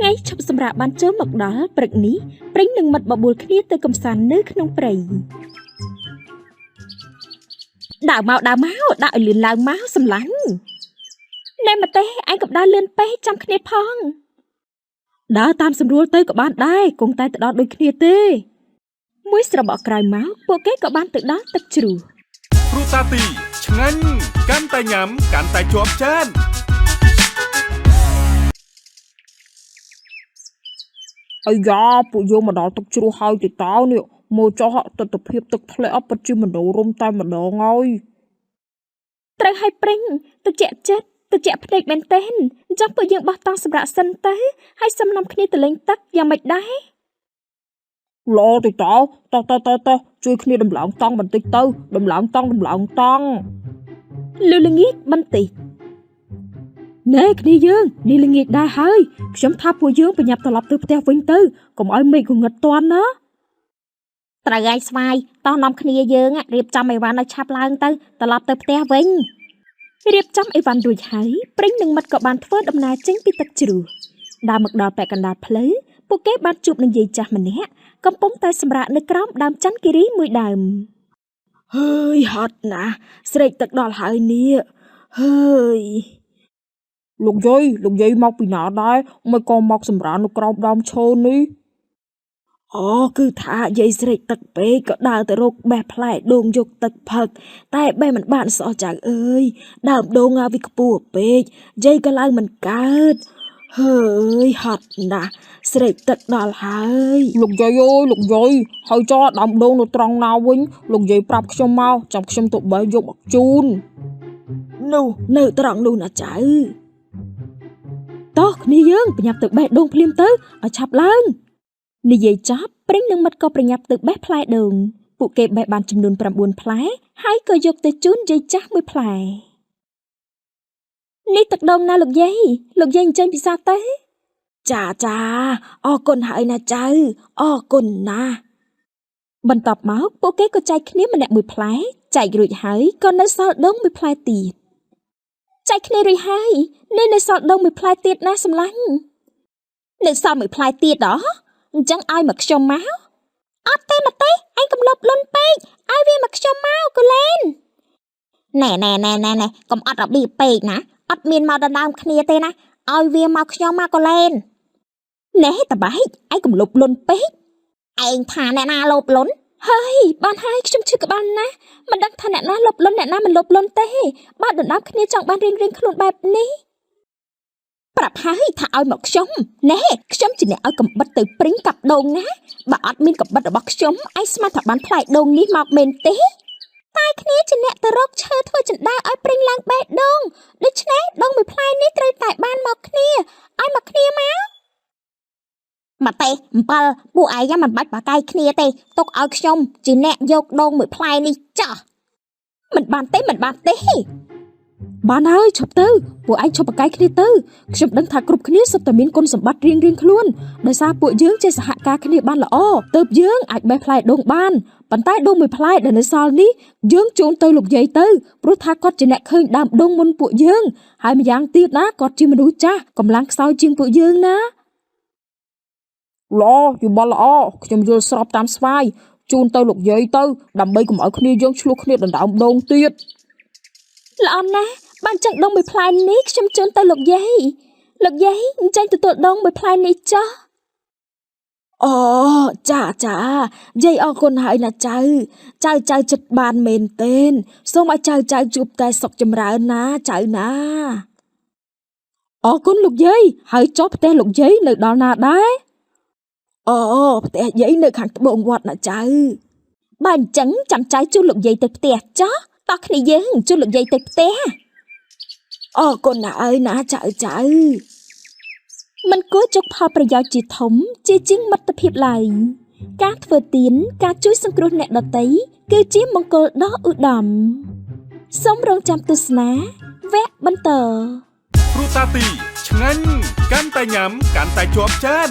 ថ្ងៃឈប់សម្រាកបានចូលមកដល់ព្រឹកនេះព្រិញនឹងមិត្តបបួលគ្នាទៅកំសាន្តនៅក្នុងព្រៃដើរមកដាក់ឲ្យលឿនឡើងមកសម្លាញ់ណែមកទេឯងក៏ដើរលឿនពេកចាំគ្នាផងដើរតាមស្រួលទៅក៏បានដែរគង់តែទៅដល់ដូចគ្នាទេមួយស្របក់ក្រោយមកពួកគេក៏បានទៅដល់ទឹកជ្រោះគ្រូតាទីឆ្ងាញ់កាន់តែញ៉ាំកាន់តែជាប់ចានអាយ៉ាពួកយើងមកដល់ទឹកជ្រោះហើយទៅតើនេះមើលចុះទស្សនភាពទឹកធ្លាក់ពិតជាមនោរម្យតែម្ដងហើយត្រូវឲ្យព្រិញទៅជាក់ចិត្តទៅជាក់ភ្នែកមែនទេអញ្ចឹងពួកយើងបោះតង់សម្រាប់សិនទៅហើយសំណំគ្នាទៅលេងទឹកយ៉ាងម៉េចដែរឡោទៅតើជួយគ្នាដំឡើងតង់បន្តិចទៅដំឡើងតង់លឺល្ងាចបន្តិចណែគ្នាយើងនេះល្ងាចដែរហើយខ្ញុំថាពួកយើងប្រញាប់ត្រឡប់ទៅផ្ទះវិញទៅកុំឲ្យមេឃងងឹតតាន់ណាត្រូវឲ្យស្វាយតោះនាំគ្នាយើងរៀបចំអីវ៉ាន់ឲ្យឆាប់ឡើងទៅត្រឡប់ទៅផ្ទះវិញរៀបចំអីវ៉ាន់រួចហើយព្រិញនិងមិត្តក៏បានធ្វើដំណើរចេញពីទឹកជ្រោះដើរមកដល់ពាក់កណ្ដាលផ្លូវពួកគេបានជួបនឹងយាយចាស់ម្នាក់កំពុងតែសម្រាកនៅក្រោមដើមចន្ទគិរីមួយដើមហើយហត់ណាស់ស្រេកទឹកដល់ហើយនេះហើយលោកយាយមកពីណាដែរមិនក៏មកសម្រាកនៅក្រោមដើមឈើនេះអូគឺថាយាយស្រេកទឹកពេកក៏ដើរទៅរកបេះផ្លែដូងយកទឹកផឹកតែបេះមិនបានសោះចៅអើយដើមដូងវាខ្ពស់ពេកយាយក៏ឡើងមិនកើតហើយហត់ណាស់ស្រេកទឹកដល់ហើយលោកយាយហើយចោលដើមដូងនៅត្រង់ណាវិញលោកយាយប្រាប់ខ្ញុំមកចាំខ្ញុំទៅបេះយកមកជូននោះនៅត្រង់នោះណាចៅតោះគ្នាយើងប្រញាប់ទៅបេះដូងភ្លាមទៅឲ្យឆាប់ឡើងនិយាយចប់ព្រិញនិងមិត្តក៏ប្រញាប់ទៅបេះផ្លែដូងពួកគេបេះបានចំនួន9ផ្លែហើយក៏យកទៅជូនយាយចាស់មួយផ្លែនេះទឹកដូងណាលោកយាយអញ្ចឹងពិសាទេចាអរគុណហើយណាចៅអរគុណណាស់បន្ទាប់មកពួកគេក៏ចែកគ្នាម្នាក់មួយផ្លែចែករួចហើយក៏នៅសល់ដូងមួយផ្លែទៀតចែកគ្នារួចហើយនៅសល់ដូងមួយផ្លែទៀតណាសម្លាញ់នៅសល់មួយផ្លែទៀតហ៎អញ្ចឹងឲ្យមកខ្ញុំមកអត់ទេមកទេឯងកំលប់លុនពេកឲ្យវាមកខ្ញុំមកកូលែនណែកុំអត់របៀបពេកណាអត់មានមកដណ្ដើមគ្នាទេណាឲ្យវាមកខ្ញុំមកកូលែនណែតបែកឯងកំលប់លុនពេកឯងថាអ្នកណាលប់លុនហើយបានហើយខ្ញុំជឿក្បាលណាមិនដឹងថាអ្នកណាលប់លុនអ្នកណាមិនលប់លុនទេបើដណ្ដើមគ្នាចង់បានរៀងខ្លួនបែបនេះប្រាប់ហើយថាឲ្យមកខ្ញុំណែខ្ញុំជាអ្នកឲ្យកំបិតទៅព្រិញកាប់ដូងណាបើអត់មានកំបិតរបស់ខ្ញុំឯងស្មានថាបានផ្លែដូងនេះមកមែនទេតែគ្នាជាអ្នកទៅរកឈើធ្វើចណ្ដើឲ្យព្រិញឡើងបេះដូងដូច្នេះដូងមួយផ្លែនេះត្រូវតែបានមកគ្នាឲ្យមកគ្នាមកទេ7ពួកឯងមិនបាច់បកាយគ្នាទេទុកឲ្យខ្ញុំជាអ្នកយកដូងមួយផ្លែនេះចាស់មិនបានទេបានហើយឈប់ទៅពួកឯងឈប់បកាយគ្នាទៅខ្ញុំដឹងថាគ្រប់គ្នាសុទ្ធតែមានគុណសម្បត្តិរៀងខ្លួនដោយសារពួកយើងចេះសហការគ្នាបានល្អទើបយើងអាចបេះផ្លែដូងបានប៉ុន្តែដូងមួយផ្លែដែលនៅសល់នេះយើងជូនទៅលោកយាយទៅព្រោះថាគាត់ជាអ្នកឃើញដើមដូងមុនពួកយើងហើយម្យ៉ាងទៀតណាគាត់ជាមនុស្សចាស់កម្លាំងខ្សោយជាងពួកយើងណាឡយល់ល្អខ្ញុំយល់ស្របតាមស្វាយជូនទៅលោកយាយទៅដើម្បីកុំឲ្យគ្នាយើងឆ្លោះគ្នាដណ្ដើមដូងទៀតល្អណាស់បានចឹងដូងមួយផ្លែនេះខ្ញុំជូនទៅលោកយាយអញ្ចឹងទទួលដូងមួយផ្លែនេះចាស់អូចាយាយអរគុណហើយណាចៅចិត្តបានមែនទេសូមឲ្យចៅជួបតែសុខចម្រើនណាចៅណាអរគុណលោកយាយហើយចុះផ្ទះលោកយាយនៅដល់ណាដែរអូផ្ទះយាយនៅខាងត្បូងវត្តណាចៅបើអញ្ចឹងចាំចៅជូនលោកយាយទៅផ្ទះចុះតោះគ្នាយើងជូនលោកយាយទៅផ្ទះអរគុណណាស់អើយណាចៅមិនគួរចុកផលប្រយោជន៍ជាធំជាជាងមិត្តភាពឡើយការធ្វើទានការជួយសង្គ្រោះអ្នកដទៃគឺជាមង្គលដ៏ឧត្តមសូមរងចាំទស្សនាវគ្គបន្តគ្រូតាទីឆ្ងាញ់កាន់តែញ៉ាំកាន់តែជាប់ចាន